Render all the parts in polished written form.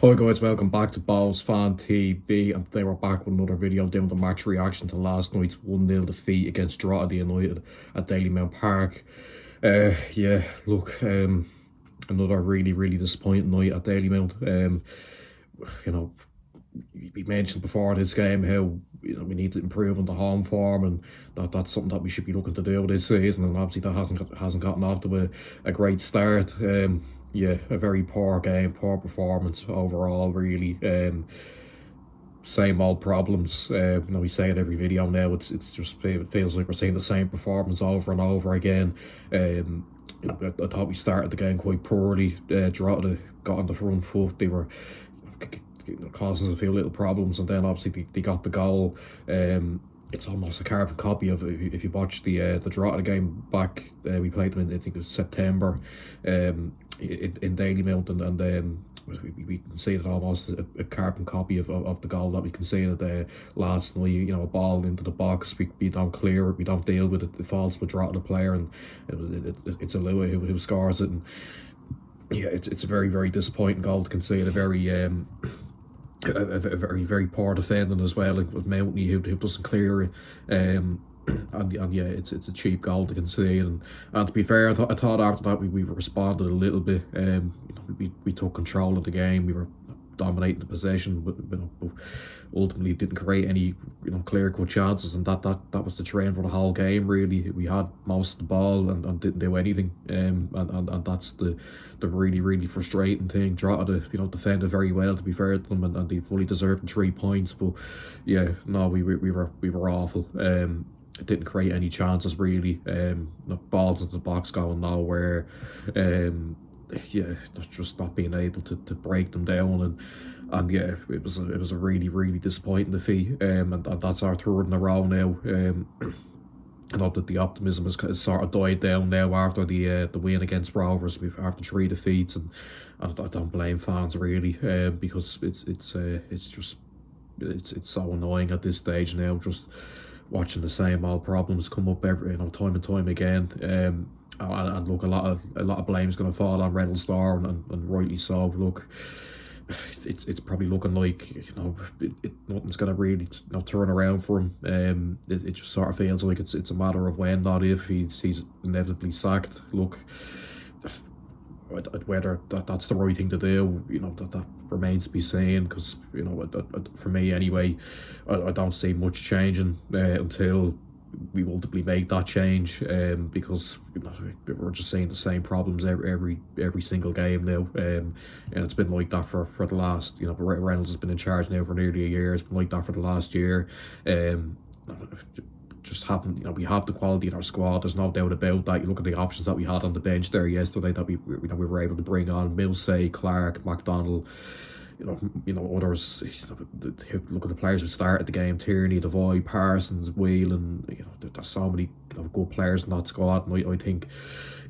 Hi guys, welcome back to Balls Fan TV, and today we're back with another video doing the match reaction to last night's 1-0 defeat against Drogheda United at Dalymount Park. Another really disappointing night at Dalymount. We mentioned before this game how we need to improve on the home form, and that's something that we should be looking to do this season, and obviously that hasn't gotten off to a great start. A very poor game, poor performance overall, really. Same old problems. We say it every video now. It feels like we're seeing the same performance over and over again. I thought we started the game quite poorly. Drogheda got on the front foot. They were causing us a few little problems, and then obviously they got the goal. It's almost a carbon copy of if you watch the Drogheda game back. We played them in, I think it was September, in Dalymount, and we conceded almost a carbon copy of the goal that we conceded last night. A ball into the box, we don't clear it, we don't deal with it. It falls to a Drogheda player, and it's a Lua who scores it. And it's a very disappointing goal to concede. A very poor defending as well, like with Mounty who doesn't clear it. It's a cheap goal to concede, and to be fair, I thought after that we responded a little bit. We took control of the game. We were dominating the possession, but ultimately didn't create any clear-cut chances, and that was the trend for the whole game. Really, we had most of the ball and didn't do anything, and that's the really frustrating thing. Drogheda defended very well, to be fair to them, and they fully deserved the 3 points. But yeah, no, we were awful. Didn't create any chances really. Balls into the box going nowhere. Just not being able to break them down, and it was a really disappointing defeat. And that's our third in a row now. I know that the optimism has sort of died down now after the win against Rovers. After 3 defeats, and I don't blame fans really, because it's so annoying at this stage now, just watching the same old problems come up every time and time again. And look, a lot of blame is going to fall on Reynolds Star, and rightly so. Look, it's probably looking like nothing's going to really turn around for him. It just sort of feels like it's a matter of when, not if. He's inevitably sacked. Look, whether that's the right thing to do, that remains to be seen. Because for me anyway, I don't see much changing until we ultimately make that change, because we're just seeing the same problems every single game now, and it's been like that for the last, Reynolds has been in charge now for nearly a year. It's been like that for the last year. Just haven't, we have the quality in our squad, there's no doubt about that. You look at the options that we had on the bench there yesterday, that we were able to bring on Millsay, Clark, McDonald, others. Look at the players who started the game: Tierney, Devoy, Parsons, Whelan. There's so many good players in that squad, and I think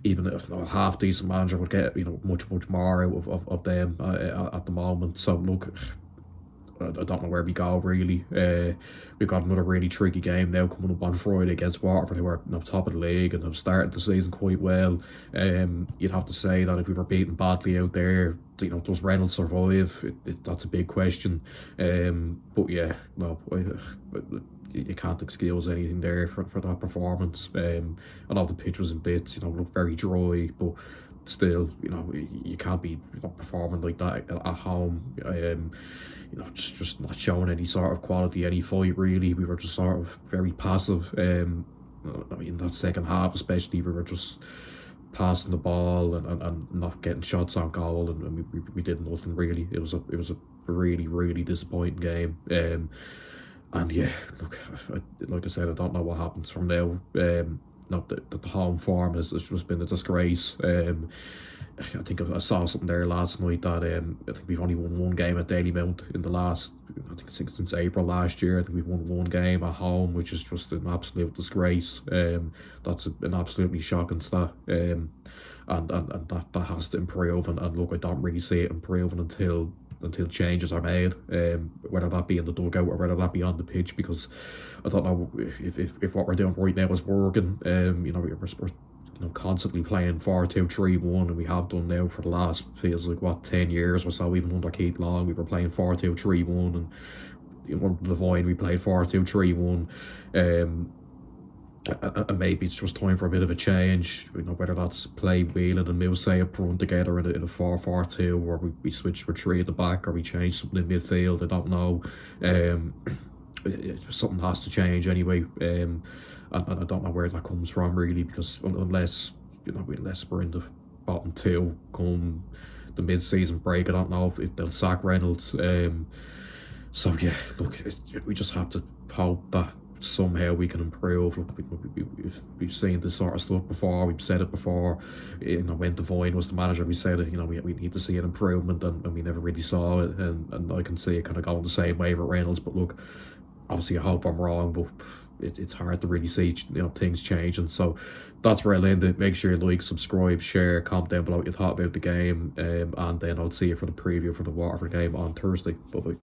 even if a half decent manager would get much more out of them at the moment. So look, I don't know where we go really. We've got another really tricky game now coming up on Friday against Waterford, who are top of the league and have started the season quite well. You'd have to say that if we were beaten badly out there, does Reynolds survive? That's a big question. But yeah, no, you can't excuse anything there for that performance. I know the pitch was in bits, looked very dry, but still, you can't be performing like that at home. Just not showing any sort of quality, any fight really. We were just sort of very passive. In that second half especially, we were just passing the ball and not getting shots on goal, and we did nothing really. It was a really disappointing game. And yeah, look, like I said, I don't know what happens from now. The home form has just been a disgrace. I think I saw something there last night that I think we've only won 1 game at Dalymount in the last, since April last year. I think we've won 1 game at home, which is just an absolute disgrace. That's an absolutely shocking stat. And that has to improve. And look, I don't really see it improving until changes are made, whether that be in the dugout or whether that be on the pitch, because I don't know if what we're doing right now is working. We're constantly playing 4-2-3-1, and we have done now for the last, feels like, what, 10 years or so. Even under Keith Long, we were playing 4-2-3-1, and under the Vine we played 4-2-3-1. And maybe it's just time for a bit of a change, whether that's play Whelan and Millsay up front together in a 4-4-2, or we switch with 3 at the back, or we change something in midfield. I don't know. Something has to change anyway, and I don't know where that comes from really, because unless we're in the bottom 2 come the mid-season break, I don't know if they'll sack Reynolds. So yeah, look, we just have to hope that somehow we can improve. Look, we've seen this sort of stuff before. We've said it before. When Devine was the manager, we said it. We need to see an improvement, and we never really saw it. And I can see it kind of going the same way with Reynolds. But look, obviously I hope I'm wrong, but it's hard to really see things changing. So that's where I'll end it. Make sure you like, subscribe, share, comment down below what you thought about the game, and then I'll see you for the preview for the Waterford game on Thursday. Bye bye.